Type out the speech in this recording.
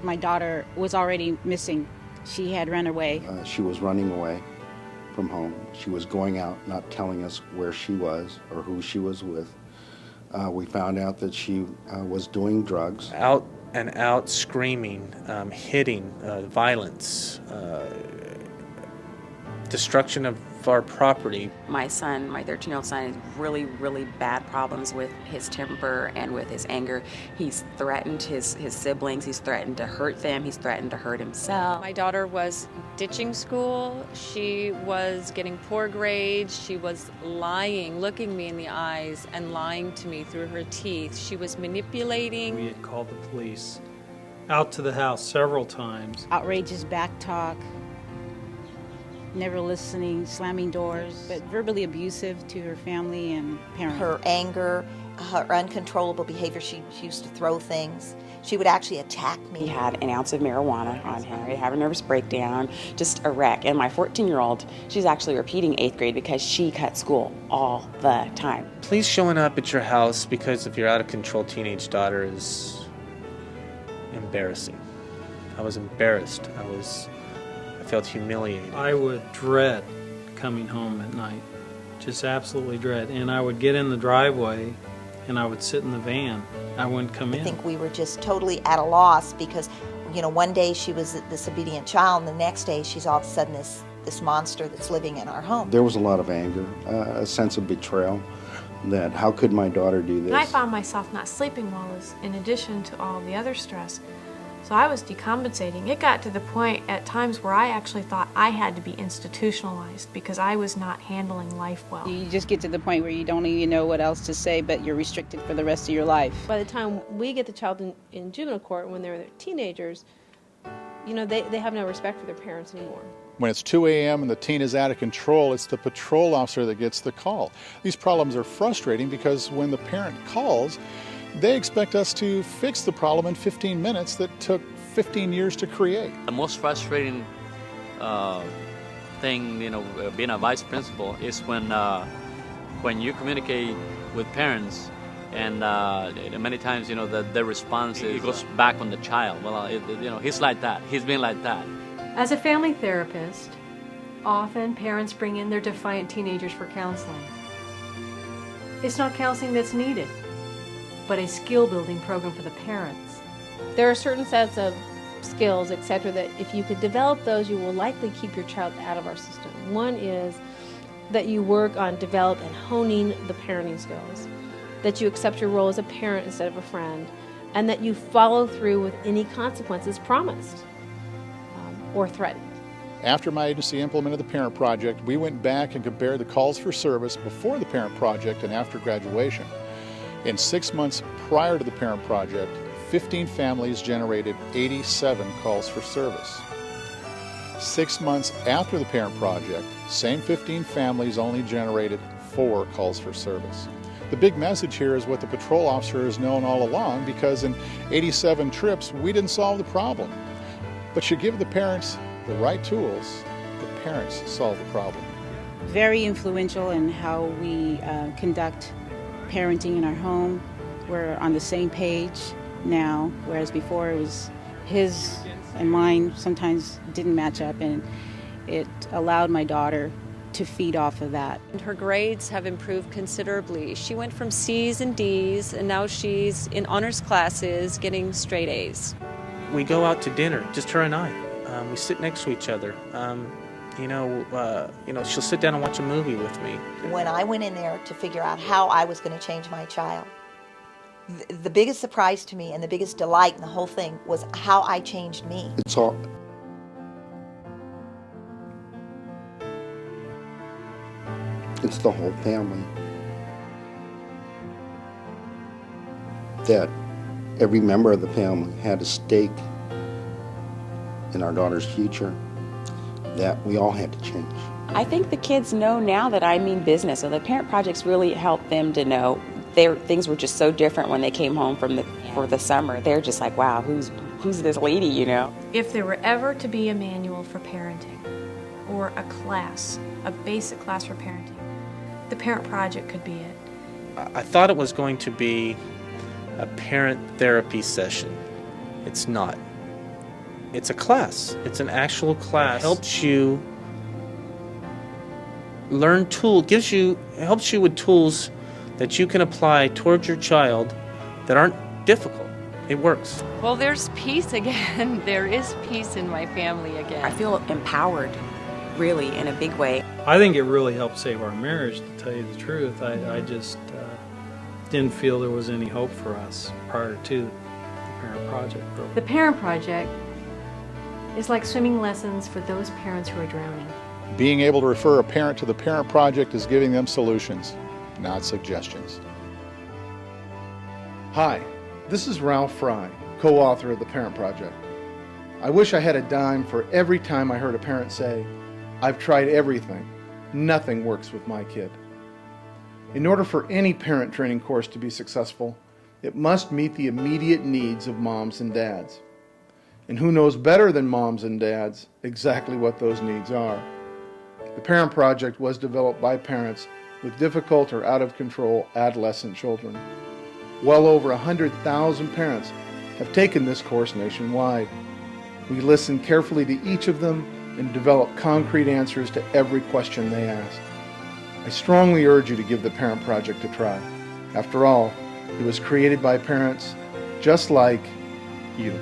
My daughter was already missing. She had run away. She was running away from home. She was going out, not telling us where she was or who she was with. We found out that she was doing drugs. Out and out screaming, hitting, violence, destruction of our property. My son, my 13-year-old son, has really, really bad problems with his temper and with his anger. He's threatened his siblings. He's threatened to hurt them. He's threatened to hurt himself. My daughter was ditching school. She was getting poor grades. She was lying, looking me in the eyes and lying to me through her teeth. She was manipulating. We had called the police out to the house several times. Outrageous back talk. Never listening, slamming doors, but verbally abusive to her family and parents. Her anger, her uncontrollable behavior, she used to throw things. She would actually attack me. He had an ounce of marijuana on him. He'd have a nervous breakdown, just a wreck. And my 14-year-old, she's actually repeating 8th grade because she cut school all the time. Please showing up at your house because of your out-of-control teenage daughter is embarrassing. I was embarrassed. I felt humiliated. I would dread coming home at night, just absolutely dread. And I would get in the driveway and I would sit in the van. I wouldn't come in. I think we were just totally at a loss because, one day she was this obedient child and the next day she's all of a sudden this monster that's living in our home. There was a lot of anger, a sense of betrayal, that how could my daughter do this? And I found myself not sleeping well in addition to all the other stress. So I was decompensating. It got to the point at times where I actually thought I had to be institutionalized because I was not handling life well. You just get to the point where you don't even know what else to say, but you're restricted for the rest of your life. By the time we get the child in juvenile court, when they're teenagers, they have no respect for their parents anymore. When it's 2 a.m. and the teen is out of control, it's the patrol officer that gets the call. These problems are frustrating because when the parent calls, they expect us to fix the problem in 15 minutes that took 15 years to create. The most frustrating thing, being a vice principal is when you communicate with parents and many times, the response it goes back on the child. Well, he's like that. He's been like that. As a family therapist, often parents bring in their defiant teenagers for counseling. It's not counseling that's needed, but a skill-building program for the parents. There are certain sets of skills, etc., that if you could develop those, you will likely keep your child out of our system. One is that you work on develop and honing the parenting skills, that you accept your role as a parent instead of a friend, and that you follow through with any consequences promised or threatened. After my agency implemented the Parent Project, we went back and compared the calls for service before the Parent Project and after graduation. In 6 months prior to the Parent Project, 15 families generated 87 calls for service. 6 months after the Parent Project, same 15 families only generated 4 calls for service. The big message here is what the patrol officer has known all along, because in 87 trips, we didn't solve the problem. But you give the parents the right tools, the parents solve the problem. Very influential in how we conduct parenting in our home. We're on the same page now, whereas before it was his and mine sometimes didn't match up, and it allowed my daughter to feed off of that. And her grades have improved considerably. She went from C's and D's, and now she's in honors classes getting straight A's. We go out to dinner, just her and I. We sit next to each other. She'll sit down and watch a movie with me. When I went in there to figure out how I was going to change my child, the biggest surprise to me and the biggest delight in the whole thing was how I changed me. It's the whole family that every member of the family had a stake in our daughter's future that we all had to change. I think the kids know now that I mean business, so the parent projects really helped them to know things were just so different when they came home for the summer. They're just like, wow, who's this lady, you know? If there were ever to be a manual for parenting, or a class, a basic class for parenting, the parent project could be it. I thought it was going to be a parent therapy session. It's not. It's a class. It's an actual class. It helps you learn tools, helps you with tools that you can apply towards your child that aren't difficult. It works. Well, there's peace again. There is peace in my family again. I feel empowered, really, in a big way. I think it really helped save our marriage, to tell you the truth. I just didn't feel there was any hope for us prior to the Parent Project program. The Parent Project is like swimming lessons for those parents who are drowning. Being able to refer a parent to the Parent Project is giving them solutions, not suggestions. Hi, this is Ralph Fry, co-author of the Parent Project. I wish I had a dime for every time I heard a parent say, "I've tried everything. Nothing works with my kid." In order for any parent training course to be successful, it must meet the immediate needs of moms and dads. And who knows better than moms and dads exactly what those needs are? The Parent Project was developed by parents with difficult or out-of-control adolescent children. Well over 100,000 parents have taken this course nationwide. We listen carefully to each of them and develop concrete answers to every question they ask. I strongly urge you to give the Parent Project a try. After all, it was created by parents just like you.